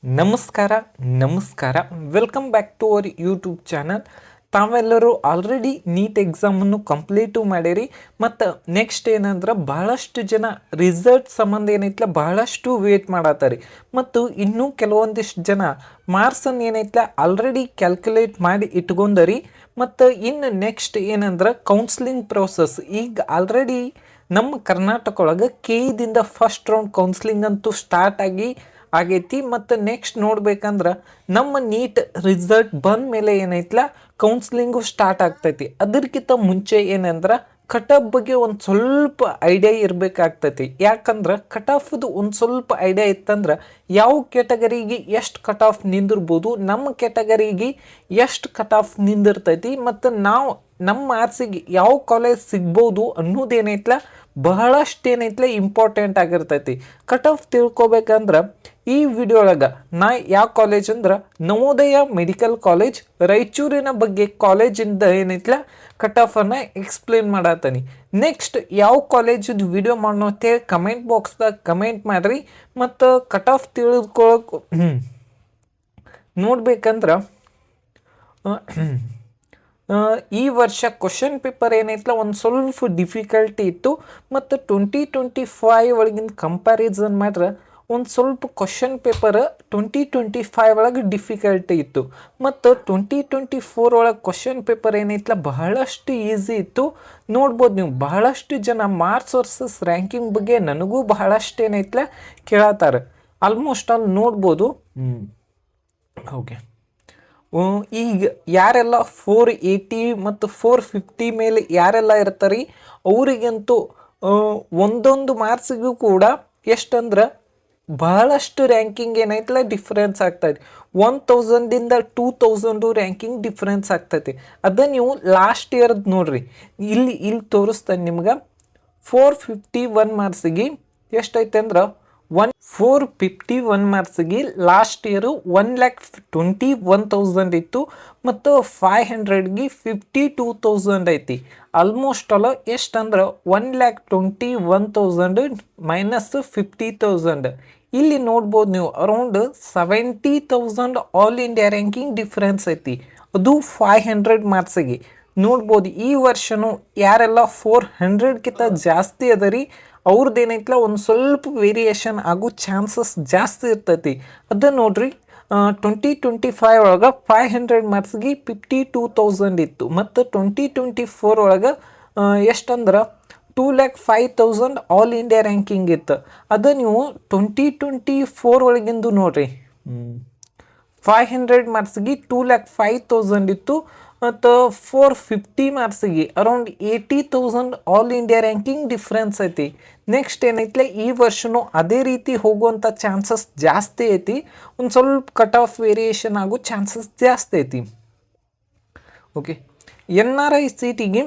ನಮಸ್ಕಾರ ನಮಸ್ಕಾರ welcome back to our YouTube channel. ತಾವೆಲ್ಲರೂ ಆಲ್ರೆಡಿ ನೀಟ್ ಎಕ್ಸಾಮನ್ನು ಕಂಪ್ಲೀಟು ಮಾಡಿರಿ. ಮತ್ತು ನೆಕ್ಸ್ಟ್ ಏನಂದ್ರೆ ಬಹಳಷ್ಟು ಜನ ರಿಸಲ್ಟ್ ಸಂಬಂಧ ಏನೈತ್ಲ ಬಹಳಷ್ಟು ವೇಟ್ ಮಾಡತ್ತಾರೆ. ಮತ್ತು ಇನ್ನೂ ಕೆಲವೊಂದಿಷ್ಟು ಜನ ಮಾರ್ಕ್ಸನ್ನು ಏನೈತ್ಲ ಆಲ್ರೆಡಿ ಕ್ಯಾಲ್ಕುಲೇಟ್ ಮಾಡಿ ಇಟ್ಕೊಂಡರಿ. ಮತ್ತು ಇನ್ನು ನೆಕ್ಸ್ಟ್ ಏನಂದ್ರೆ ಕೌನ್ಸ್ಲಿಂಗ್ ಪ್ರೋಸೆಸ್ ಈಗ ಆಲ್ರೆಡಿ ನಮ್ಮ ಕರ್ನಾಟಕ ಒಳಗೆ ದಿಂದ ಫಸ್ಟ್ ರೌಂಡ್ ಕೌನ್ಸ್ಲಿಂಗ್ ಅಂತೂ ಸ್ಟಾರ್ಟ್ ಆಗೈತಿ. ಮತ್ತು ನೆಕ್ಸ್ಟ್ ನೋಡ್ಬೇಕಂದ್ರೆ ನಮ್ಮ ನೀಟ್ ರಿಸಲ್ಟ್ ಬಂದ ಮೇಲೆ ಏನೈತ್ಲ ಕೌನ್ಸ್ಲಿಂಗು ಸ್ಟಾರ್ಟ್ ಆಗ್ತೈತಿ. ಅದಕ್ಕಿಂತ ಮುಂಚೆ ಏನಂದ್ರೆ ಕಟ್ ಆಫ್ ಬಗ್ಗೆ ಒಂದು ಸ್ವಲ್ಪ ಐಡಿಯಾ ಇರಬೇಕಾಗ್ತೈತಿ. ಯಾಕಂದ್ರೆ ಕಟ್ ಆಫ್ದು ಒಂದು ಸ್ವಲ್ಪ ಐಡಿಯಾ ಇತ್ತಂದ್ರೆ ಯಾವ ಕ್ಯಾಟಗರಿಗೆ ಎಷ್ಟು ಕಟ್ ಆಫ್ ನಿಂದಿರ್ಬೋದು, ನಮ್ಮ ಕ್ಯಾಟಗರಿಗೆ ಎಷ್ಟು ಕಟ್ ಆಫ್ ನಿಂದಿರ್ತೈತಿ, ಮತ್ತು ನಾವು ನಮ್ಮ ಮಾರ್ಕ್ಸಿಗೆ ಯಾವ ಕಾಲೇಜ್ ಸಿಗ್ಬೋದು ಅನ್ನೋದೇನೈತ್ಲ ಬಹಳಷ್ಟು ಏನೈತ್ಲ ಇಂಪಾರ್ಟೆಂಟ್ ಆಗಿರ್ತೈತಿ. ಕಟ್ ಆಫ್ ತಿಳ್ಕೊಬೇಕಂದ್ರೆ ಈ ವಿಡಿಯೋ ಒಳಗೆ ನಾ ಯಾವ ಕಾಲೇಜ್ ಅಂದ್ರೆ ನವೋದಯ ಮೆಡಿಕಲ್ ಕಾಲೇಜ್ ರಾಯಚೂರಿನ ಬಗ್ಗೆ ಕಾಲೇಜಿಂದ ಏನೈತ್ಲ ಕಟ್ ಆಫನ್ನು ಎಕ್ಸ್ಪ್ಲೇನ್ ಮಾಡತ್ತೀನಿ. ನೆಕ್ಸ್ಟ್ ಯಾವ ಕಾಲೇಜದು ವಿಡಿಯೋ ಮಾಡೋಣ ಅಂತೇಳಿ ಕಮೆಂಟ್ ಬಾಕ್ಸ್ದಾಗ ಕಮೆಂಟ್ ಮಾಡಿರಿ. ಮತ್ತು ಕಟ್ ಆಫ್ ತಿಳಿದುಕೊಳ್ಳೋಕೆ ನೋಡ್ಬೇಕಂದ್ರೆ ಈ ವರ್ಷ ಕ್ವಶನ್ ಪೇಪರ್ ಏನೈತಲ್ಲ ಒಂದು ಸ್ವಲ್ಪ ಡಿಫಿಕಲ್ಟಿ ಇತ್ತು. ಮತ್ತು 2025 ಒಳಗಿನ ಕಂಪ್ಯಾರಿಸನ್ ಮಾಡ್ರೆ ಒಂದು ಸ್ವಲ್ಪ ಕ್ವಶನ್ ಪೇಪರ್ 2025 ಒಳಗೆ ಡಿಫಿಕಲ್ಟಿ ಇತ್ತು. ಮತ್ತು 2024 ಒಳಗೆ ಕ್ವಶನ್ ಪೇಪರ್ ಏನೈತಲ್ಲ ಬಹಳಷ್ಟು ಈಸಿ ಇತ್ತು. ನೋಡ್ಬೋದು ನೀವು ಬಹಳಷ್ಟು ಜನ ಮಾರ್ಕ್ಸ್ ವರ್ಸಸ್ ರ್ಯಾಂಕಿಂಗ್ ಬಗ್ಗೆ ನನಗೂ ಬಹಳಷ್ಟು ಏನೈತಲ್ಲ ಕೇಳತ್ತಾರೆ. ಆಲ್ಮೋಸ್ಟ್ ಅಲ್ಲಿ ನೋಡ್ಬೋದು. ಓಕೆ, ಈಗ ಯಾರೆಲ್ಲ 480 ಮತ್ತು 450 ಮೇಲೆ ಯಾರೆಲ್ಲ ಇರ್ತಾರೆ ಅವರಿಗಂತೂ ಒಂದೊಂದು ಮಾರ್ಕ್ಸಿಗೂ ಕೂಡ ಎಷ್ಟಂದ್ರೆ ಬಹಳಷ್ಟು ರ್ಯಾಂಕಿಂಗ್ ಏನೈತಲ್ಲ ಡಿಫ್ರೆನ್ಸ್ ಆಗ್ತೈತಿ. 1000ದಿಂದ 2000 ರ್ಯಾಂಕಿಂಗ್ ಡಿಫ್ರೆನ್ಸ್ ಆಗ್ತೈತಿ. ಅದ ನೀವು ಲಾಸ್ಟ್ ಇಯರ್ದು ನೋಡ್ರಿ, ಇಲ್ಲಿ ತೋರಿಸ್ತೇನೆ ನಿಮ್ಗೆ. 451 ಮಾರ್ಕ್ಸಿಗೆ ಎಷ್ಟೈತೆ ಅಂದ್ರೆ 451 ಮಾರ್ಕ್ಸಿಗೆ ಲಾಸ್ಟ್ ಇಯರು 1,21,000 ಇತ್ತು. ಮತ್ತು 500ಗೆ 52,000 ಐತಿ. ಆಲ್ಮೋಸ್ಟ್ ಅಲ್ಲ ಎಷ್ಟಂದ್ರೆ 1,21,000 ಮೈನಸ್ 50,000. ಇಲ್ಲಿ ನೋಡ್ಬೋದು ನೀವು around 70,000 all India ranking difference ಐತಿ. ಅದು 500 ಮಾರ್ಕ್ಸಿಗೆ ನೋಡ್ಬೋದು. ಈ ವರ್ಷನೂ ಯಾರೆಲ್ಲ 400ಗಿಂತ ಜಾಸ್ತಿ ಅದರಿ ಅವ್ರದ್ದು ಏನೈತಲ್ಲ ಒಂದು ಸ್ವಲ್ಪ ವೇರಿಯೇಷನ್ ಆಗೋ ಚಾನ್ಸಸ್ ಜಾಸ್ತಿ ಇರ್ತೈತಿ. ಅದನ್ನು ನೋಡ್ರಿ, 2025 ಒಳಗೆ 500 ಮಾರ್ಕ್ಸ್ಗೆ 52,000 ಇತ್ತು. ಮತ್ತು 2024 ಒಳಗೆ ಎಷ್ಟಂದ್ರೆ 2,05,000 ಆಲ್ ಇಂಡಿಯಾ ರ್ಯಾಂಕಿಂಗ್ ಇತ್ತು. ಅದು ನೀವು 2024 ಒಳಗಿಂದು ನೋಡ್ರಿ, 500 ಮಾರ್ಕ್ಸ್ಗೆ 2,05,000 ಇತ್ತು. ಮತ್ತು 450 ಮಾರ್ಕ್ಸಿಗೆ around 80,000 all India ranking difference ಐತಿ. ನೆಕ್ಸ್ಟ್ ಏನೈತ್ಲೆ ಈ ವರ್ಷನೂ ಅದೇ ರೀತಿ ಹೋಗುವಂಥ ಚಾನ್ಸಸ್ ಜಾಸ್ತಿ ಐತಿ. ಒಂದು ಸ್ವಲ್ಪ ಕಟ್ ಆಫ್ ವೇರಿಯೇಷನ್ ಆಗೋ ಚಾನ್ಸಸ್ ಜಾಸ್ತಿ ಐತಿ. ಓಕೆ, NRI ಸೀಟಿಗೆ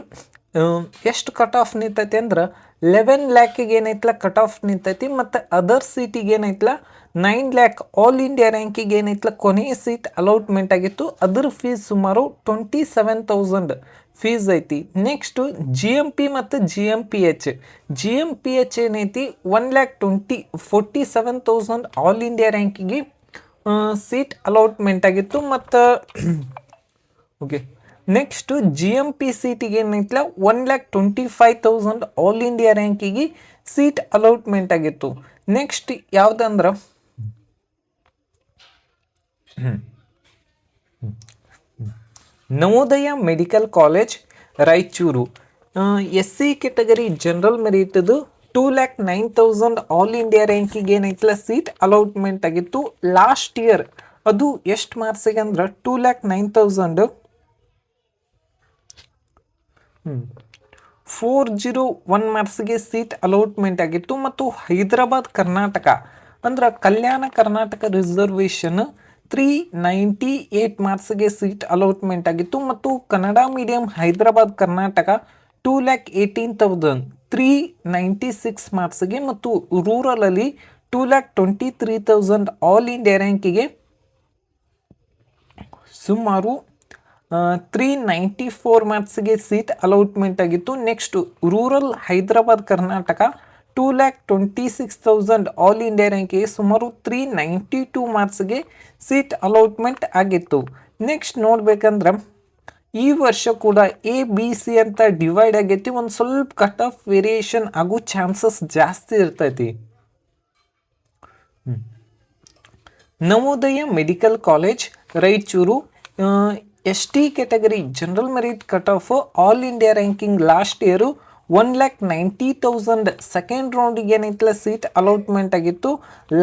ಎಷ್ಟು ಕಟ್ ಆಫ್ ನಿಂತೈತಿ ಅಂದ್ರೆ 11 ಲ್ಯಾಕಿಗೆ ಏನೈತಲ್ಲ ಕಟ್ ಆಫ್ ನಿಂತೈತಿ. ಮತ್ತು ಅದರ್ ಸೀಟಿಗೆ ಏನೈತಲ್ಲ 9 ಲ್ಯಾಕ್ ಆಲ್ ಇಂಡಿಯಾ ರ್ಯಾಂಕಿಗೆ ಏನೈತಲ್ಲ ಕೊನೆಯ ಸೀಟ್ ಅಲೌಟ್ಮೆಂಟ್ ಆಗಿತ್ತು. ಅದರ ಫೀಸ್ ಸುಮಾರು 27,000 ಫೀಸ್ ಐತಿ. ನೆಕ್ಸ್ಟು GMP ಮತ್ತು GMPH ಏನೈತಿ 1,47,000 ಆಲ್ ಇಂಡಿಯಾ ರ್ಯಾಂಕಿಗೆ ಸೀಟ್ ಅಲೌಟ್ಮೆಂಟ್ ಆಗಿತ್ತು. ಮತ್ತು ಓಕೆ, ನೆಕ್ಸ್ಟು GMP ಸೀಟಿಗೆ ಏನೈತಲ್ಲ 1,25,000 ಆಲ್ ಇಂಡಿಯಾ ರ್ಯಾಂಕಿಗೆ ಸೀಟ್ ಅಲೌಟ್ಮೆಂಟ್ ಆಗಿತ್ತು. ನೆಕ್ಸ್ಟ್ ಯಾವುದಂದ್ರೆ Navodaya medical college Raichur SC category general ಮೆರಿಟ್ದು 2,09,000 ಆಲ್ ಇಂಡಿಯಾ ರ್ಯಾಂಕಿಗೆ ಏನೈತಲ್ಲ ಸೀಟ್ ಅಲೌಟ್ಮೆಂಟ್ ಆಗಿತ್ತು ಲಾಸ್ಟ್ ಇಯರ್. ಅದು ಎಷ್ಟು ಮಾರ್ಕ್ಸಿಗೆ ಅಂದ್ರೆ 2,09,000 401 ಮಾರ್ಕ್ಸ್ಗೆ ಸೀಟ್ ಅಲೌಟ್ಮೆಂಟ್ ಆಗಿತ್ತು. ಮತ್ತು ಹೈದರಾಬಾದ್ ಕರ್ನಾಟಕ ಅಂದ್ರೆ Kalyana Karnataka reservation 398 ಮಾರ್ಕ್ಸ್ಗೆ seat allotment ಆಗಿತ್ತು. ಮತ್ತು ಕನ್ನಡ ಮೀಡಿಯಂ ಹೈದರಾಬಾದ್ ಕರ್ನಾಟಕ 2,18,396 ಮಾರ್ಕ್ಸ್ಗೆ. ಮತ್ತು ರೂರಲಲ್ಲಿ 2,23,000 ಆಲ್ ಇಂಡಿಯಾ ರ್ಯಾಂಕಿಗೆ ಸುಮಾರು 394 ಮಾರ್ಕ್ಸ್ಗೆ ಸೀಟ್ ಅಲೌಟ್ಮೆಂಟ್ ಆಗಿತ್ತು. Next rural Hyderabad Karnataka 2,26,000 all India ರ್ಯಾಂಕಿಗೆ ಸುಮಾರು 392 ಮಾರ್ಕ್ಸ್ಗೆ ಸೀಟ್ ಅಲಾಟ್ಮೆಂಟ್ ಆಗಿತ್ತು. ನೆಕ್ಸ್ಟ್ ನೋಡ್ಬೇಕಂದ್ರೆ ಈ ವರ್ಷ ಕೂಡ ಎ ಬಿ ಸಿ ಅಂತ ಡಿವೈಡ್ ಆಗೈತಿ. ಒಂದು ಸ್ವಲ್ಪ ಕಟ್ ಆಫ್ ವೇರಿಯೇಷನ್ ಆಗೋ ಚಾನ್ಸಸ್ ಜಾಸ್ತಿ ಇರ್ತೈತಿ. Navodaya medical college Raichur ST category general merit cut off all India ranking last year 1,90,000 second ರೌಂಡಿಗೆ ಏನೈತಲ್ಲ ಸೀಟ್ ಅಲಾಟ್ಮೆಂಟ್ ಆಗಿತ್ತು.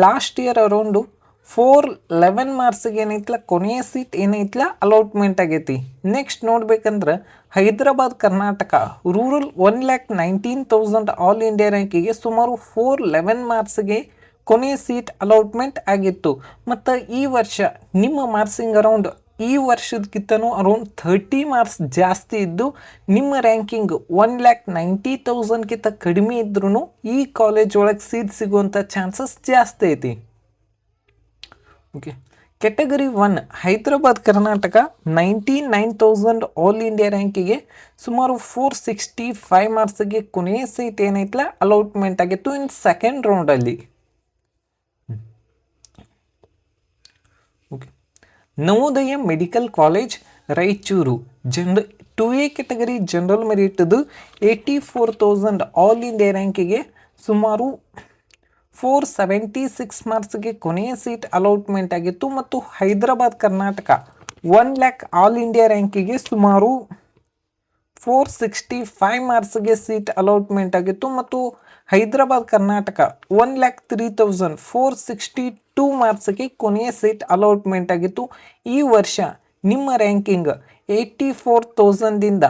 ಲಾಸ್ಟ್ ಇಯರ್ ಅರೌಂಡು 411 ಮಾರ್ಕ್ಸ್ಗೆ ಏನೈತಲ್ಲ ಕೊನೆಯ ಸೀಟ್ ಏನೈತಲ್ಲ ಅಲಾಟ್ಮೆಂಟ್ ಆಗೈತಿ. ನೆಕ್ಸ್ಟ್ ನೋಡ್ಬೇಕಂದ್ರೆ Hyderabad Karnataka rural 1,19,000 all India ರ್ಯಾಂಕಿಗೆ ಸುಮಾರು 411 ಮಾರ್ಕ್ಸ್ಗೆ ಕೊನೆಯ ಸೀಟ್ ಅಲಾಟ್ಮೆಂಟ್ ಆಗಿತ್ತು. ಮತ್ತು ಈ ವರ್ಷ ನಿಮ್ಮ ಮಾರ್ಕ್ಸಿಂಗ್ ಅರೌಂಡ್ ಈ ವರ್ಷದಕ್ಕಿಂತನೂ ಅರೌಂಡ್ 30 ಮಾರ್ಕ್ಸ್ ಜಾಸ್ತಿ ಇದ್ದು ನಿಮ್ಮ ರ್ಯಾಂಕಿಂಗ್ 1,90,000ಗಿಂತ ಕಡಿಮೆ ಇದ್ರೂ ಈ ಕಾಲೇಜ್ ಒಳಗೆ ಸೀಟ್ ಸಿಗುವಂಥ ಚಾನ್ಸಸ್ ಜಾಸ್ತಿ ಐತಿ. Okay, category 1 Hyderabad Karnataka 99,000 all India ರ್ಯಾಂಕಿಗೆ ಸುಮಾರು 465 ಮಾರ್ಕ್ಸ್ಗೆ ಕೊನೆಯ ಸೀಟ್ ಏನೈತಲ್ಲ ಅಲಾಟ್ಮೆಂಟ್ ಆಗಿತ್ತು ಇನ್ ಸೆಕೆಂಡ್ ರೌಂಡಲ್ಲಿ. Okay, Navodaya medical college Raichur 2A category general ಮೆರಿಟ್ದು 84,000 ಆಲ್ ಇಂಡಿಯಾ ರ್ಯಾಂಕಿಗೆ ಸುಮಾರು 476 ಮಾರ್ಕ್ಸ್ಗೆ ಕೊನೆಯ ಸೀಟ್ ಅಲಾಟ್ಮೆಂಟ್ ಆಗಿತ್ತು. ಮತ್ತು ಹೈದರಾಬಾದ್ ಕರ್ನಾಟಕ 1,00,000 ಆಲ್ ಇಂಡಿಯಾ ರ್ಯಾಂಕಿಗೆ ಸುಮಾರು 465 ಮಾರ್ಕ್ಸ್ಗೆ ಸೀಟ್ ಅಲಾಟ್ಮೆಂಟ್ ಆಗಿತ್ತು. ಮತ್ತು ಹೈದರಾಬಾದ್ ಕರ್ನಾಟಕ 1,03,462 ಮಾರ್ಕ್ಸ್ಗೆ ಕೊನೆಯ ಸೀಟ್ ಅಲಾಟ್ಮೆಂಟ್ ಆಗಿತ್ತು. ಈ ವರ್ಷ ನಿಮ್ಮ ರ್ಯಾಂಕಿಂಗ್ 84,000ದಿಂದ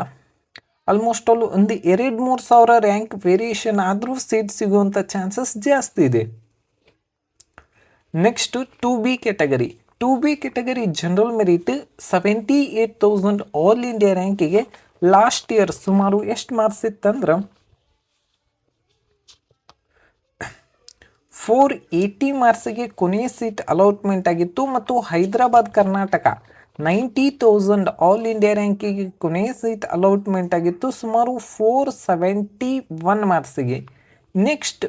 ಆಲ್ಮೋಸ್ಟ್ ಆಲ್ ಒಂದು 2,000-3,000 ರ್ಯಾಂಕ್ ವೇರಿಯೇಷನ್ ಆದರೂ ಸೀಟ್ ಸಿಗುವಂಥ ಚಾನ್ಸಸ್ ಜಾಸ್ತಿ ಇದೆ. Next 2B category 2B category general merit 78,000 all India ರ್ಯಾಂಕಿಗೆ ಲಾಸ್ಟ್ ಇಯರ್ ಸುಮಾರು ಎಷ್ಟು ಮಾರ್ಕ್ಸ್ ಇತ್ತಂದ್ರೆ 480 ಮಾರ್ಕ್ಸ್ಗೆ ಕೊನೆಯ ಸೀಟ್ ಅಲಾಟ್ಮೆಂಟ್ ಆಗಿತ್ತು. ಮತ್ತು ಹೈದರಾಬಾದ್ ಕರ್ನಾಟಕ 90,000 ಆಲ್ ಇಂಡಿಯಾ ರ್ಯಾಂಕಿಗೆ ಕೊನೆಯ ಸೀಟ್ ಅಲಾಟ್ಮೆಂಟ್ ಆಗಿತ್ತು ಸುಮಾರು 471 ಮಾರ್ಕ್ಸ್ಗೆ. Next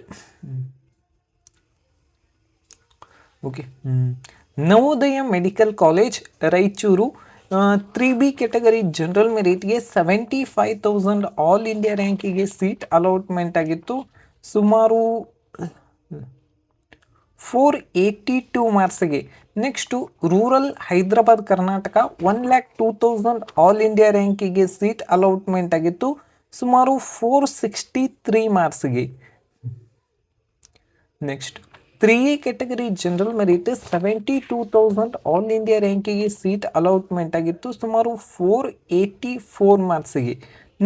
okay, Navodaya medical college Raichur 3B category general ಮೆರಿಟ್ಗೆ 75,000 ಆಲ್ ಇಂಡಿಯಾ ರ್ಯಾಂಕಿಗೆ ಸೀಟ್ ಅಲಾಟ್ಮೆಂಟ್ ಆಗಿತ್ತು ಸುಮಾರು 482 ಮಾರ್ಕ್ಸ್ಗೆ. Next rural Hyderabad Karnataka 1,02,000 all India ರ್ಯಾಂಕಿಗೆ ಸೀಟ್ ಅಲಾಟ್ಮೆಂಟ್ ಆಗಿತ್ತು ಸುಮಾರು 463 ಮಾರ್ಕ್ಸ್ಗೆ. Next 3A category general merit 72,000 all India ರ್ಯಾಂಕಿಗೆ ಸೀಟ್ ಅಲಾಟ್ಮೆಂಟ್ ಆಗಿತ್ತು ಸುಮಾರು 484 ಮಾರ್ಕ್ಸ್ಗೆ.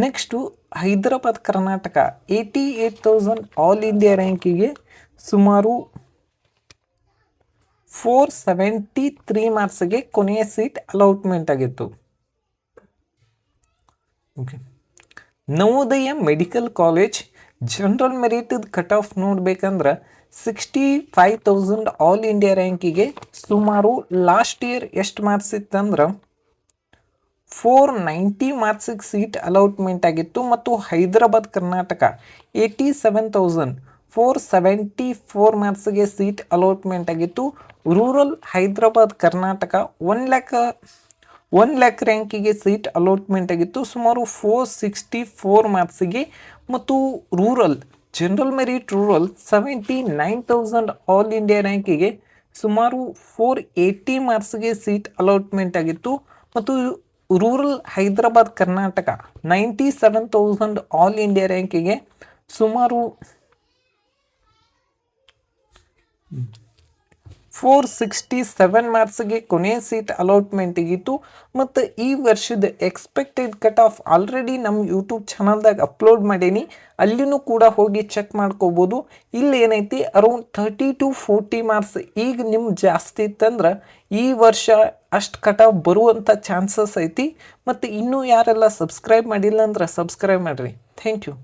Next Hyderabad Karnataka 88,000 all India ರ್ಯಾಂಕಿಗೆ ಸುಮಾರು 473 ಮಾರ್ಕ್ಸ್ಗೆ ಕೊನೆಯ ಸೀಟ್ ಅಲಾಟ್ಮೆಂಟ್ ಆಗಿತ್ತು. Okay, Navodaya medical college general merit cut of ನೋಡ್ಬೇಕಂದ್ರೆ 65,000 ಆಲ್ ಇಂಡಿಯಾ ರ್ಯಾಂಕಿಗೆ ಸುಮಾರು ಲಾಸ್ಟ್ ಇಯರ್ ಎಷ್ಟು ಮಾರ್ಕ್ಸ್ ಇತ್ತಂದ್ರೆ 490 ಮಾರ್ಕ್ಸಿಗೆ ಸೀಟ್ ಅಲಾಟ್ಮೆಂಟ್ ಆಗಿತ್ತು. ಮತ್ತು ಹೈದರಾಬಾದ್ ಕರ್ನಾಟಕ 87,474 ಮಾರ್ಕ್ಸ್ಗೆ ಸೀಟ್ ಅಲಾಟ್ಮೆಂಟ್ ಆಗಿತ್ತು. ರೂರಲ್ ಹೈದರಾಬಾದ್ ಕರ್ನಾಟಕ 1,00,000 ರ್ಯಾಂಕಿಗೆ ಸೀಟ್ ಅಲಾಟ್ಮೆಂಟ್ ಆಗಿತ್ತು ಸುಮಾರು 464 ಮಾರ್ಕ್ಸಿಗೆ. ಮತ್ತು rural general merit rural 79,000 all India ರ್ಯಾಂಕಿಗೆ ಸುಮಾರು 480 ಮಾರ್ಕ್ಸ್ಗೆ ಸೀಟ್ ಅಲಾಟ್ಮೆಂಟ್ ಆಗಿತ್ತು. ಮತ್ತು rural Hyderabad Karnataka 97,000 all India ರ್ಯಾಂಕಿಗೆ ಸುಮಾರು 467 ಮಾರ್ಕ್ಸ್ಗೆ ಕೊನೆಯ ಸೀಟ್ ಅಲಾಟ್ಮೆಂಟಿಗಿತ್ತು. ಮತ್ತು ಈ ವರ್ಷದ ಎಕ್ಸ್ಪೆಕ್ಟೆಡ್ ಕಟ್ ಆಫ್ ಆಲ್ರೆಡಿ ನಮ್ಮ ಯೂಟ್ಯೂಬ್ ಚಾನಲ್ದಾಗ ಅಪ್ಲೋಡ್ ಮಾಡೀನಿ, ಅಲ್ಲಿನೂ ಕೂಡ ಹೋಗಿ ಚೆಕ್ ಮಾಡ್ಕೋಬೋದು. ಇಲ್ಲಿ ಏನೈತಿ ಅರೌಂಡ್ 30 to 40 ಮಾರ್ಕ್ಸ್ ಈಗ ನಿಮ್ಮ ಜಾಸ್ತಿ ಇತ್ತಂದ್ರೆ ಈ ವರ್ಷ ಅಷ್ಟು ಕಟ್ ಆಫ್ ಬರುವಂಥ ಚಾನ್ಸಸ್ ಐತಿ. ಮತ್ತು ಇನ್ನೂ ಯಾರೆಲ್ಲ ಸಬ್ಸ್ಕ್ರೈಬ್ ಮಾಡಿಲ್ಲ ಅಂದ್ರೆ ಸಬ್ಸ್ಕ್ರೈಬ್ ಮಾಡಿರಿ. Thank you.